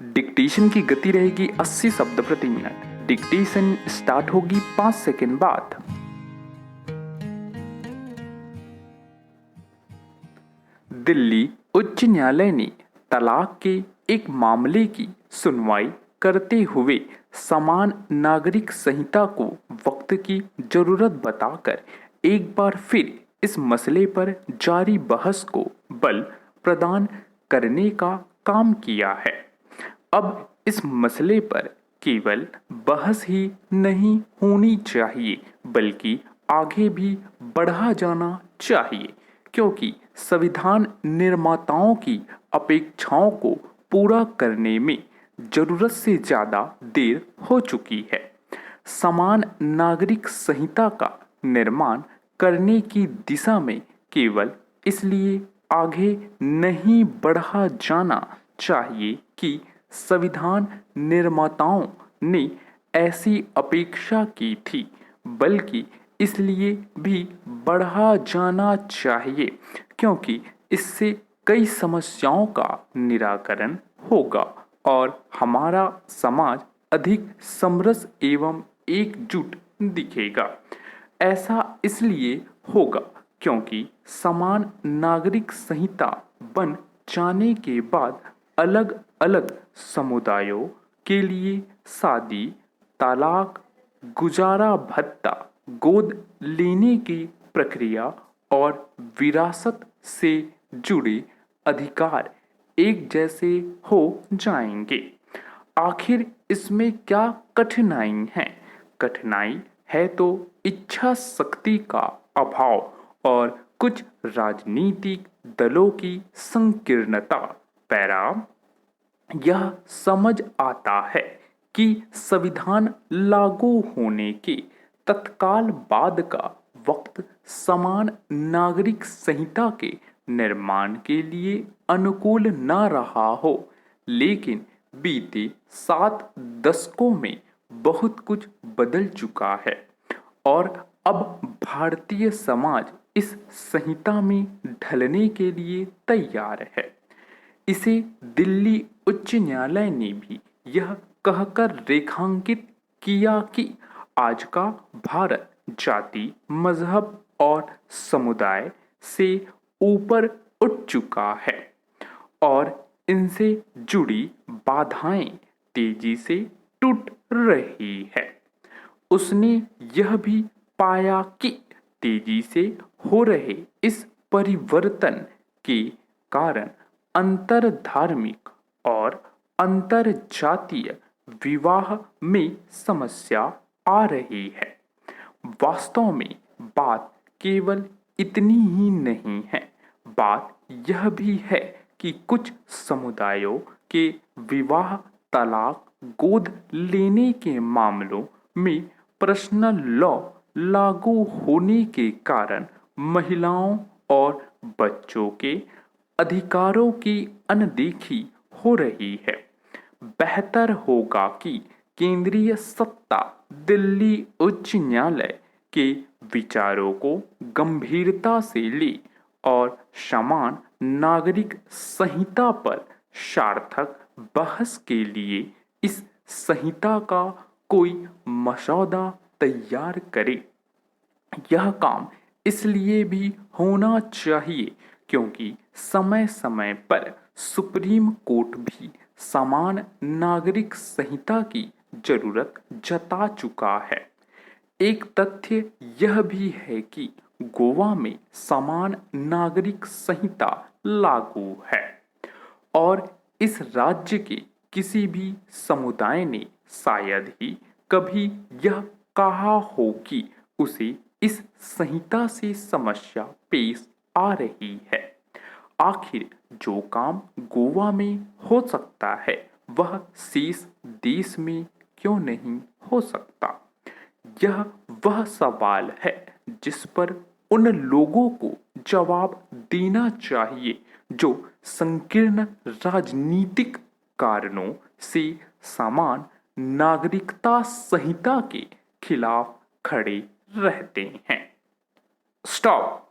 Dictation की गति रहेगी 80 शब्द प्रति मिनट। डिक्टेशन स्टार्ट होगी 5 सेकंड बाद। दिल्ली उच्च न्यायालय ने तलाक के एक मामले की सुनवाई करते हुए समान नागरिक संहिता को वक्त की जरूरत बताकर एक बार फिर इस मसले पर जारी बहस को बल प्रदान करने का काम किया है। अब इस मसले पर केवल बहस ही नहीं होनी चाहिए बल्कि आगे भी बढ़ा जाना चाहिए, क्योंकि संविधान निर्माताओं की अपेक्षाओं को पूरा करने में जरूरत से ज्यादा देर हो चुकी है। समान नागरिक संहिता का निर्माण करने की दिशा में केवल इसलिए आगे नहीं बढ़ा जाना चाहिए कि संविधान निर्माताओं ने ऐसी अपेक्षा की थी, बल्कि इसलिए भी बढ़ा जाना चाहिए क्योंकि इससे कई समस्याओं का निराकरण होगा और हमारा समाज अधिक समरस एवं एकजुट दिखेगा। ऐसा इसलिए होगा क्योंकि समान नागरिक संहिता बन जाने के बाद अलग अलग समुदायों के लिए शादी, तलाक, गुजारा भत्ता, गोद लेने की प्रक्रिया और विरासत से जुड़े अधिकार एक जैसे हो जाएंगे। आखिर इसमें क्या कठिनाई है? कठिनाई है तो इच्छा शक्ति का अभाव और कुछ राजनीतिक दलों की संकीर्णता। पैरा यह समझ आता है कि संविधान लागू होने के तत्काल बाद का वक्त समान नागरिक संहिता के निर्माण के लिए अनुकूल न रहा हो, लेकिन बीते 7 दशकों में बहुत कुछ बदल चुका है और अब भारतीय समाज इस संहिता में ढलने के लिए तैयार है। इसे दिल्ली उच्च न्यायालय ने भी यह कहकर रेखांकित किया कि आज का भारत जाति, मजहब और समुदाय से ऊपर उठ चुका है और इनसे जुड़ी बाधाएं तेजी से टूट रही है। उसने यह भी पाया कि तेजी से हो रहे इस परिवर्तन के कारण अंतर धार्मिक और अंतर जातीय विवाह में समस्या आ रही है। वास्तव में बात केवल इतनी ही नहीं है, बात यह भी है कि कुछ समुदायों के विवाह, तलाक, गोद लेने के मामलों में पर्सनल लॉ लागू होने के कारण महिलाओं और बच्चों के अधिकारों की अनदेखी हो रही है। बेहतर होगा कि केंद्रीय सत्ता दिल्ली उच्च न्यायालय के विचारों को गंभीरता से ले और समान नागरिक संहिता पर सार्थक बहस के लिए इस संहिता का कोई मसौदा तैयार करे। यह काम इसलिए भी होना चाहिए क्योंकि समय समय पर सुप्रीम कोर्ट भी समान नागरिक संहिता की जरूरत जता चुका है। एक तथ्य यह भी है कि गोवा में समान नागरिक संहिता लागू है और इस राज्य के किसी भी समुदाय ने शायद ही कभी यह कहा हो कि उसे इस संहिता से समस्या पेश आ रही है। आखिर जो काम गोवा में हो सकता है वह शेष देश में क्यों नहीं हो सकता? यह वह सवाल है जिस पर उन लोगों को जवाब देना चाहिए जो संकीर्ण राजनीतिक कारणों से समान नागरिकता संहिता के खिलाफ खड़े रहते हैं। स्टॉप।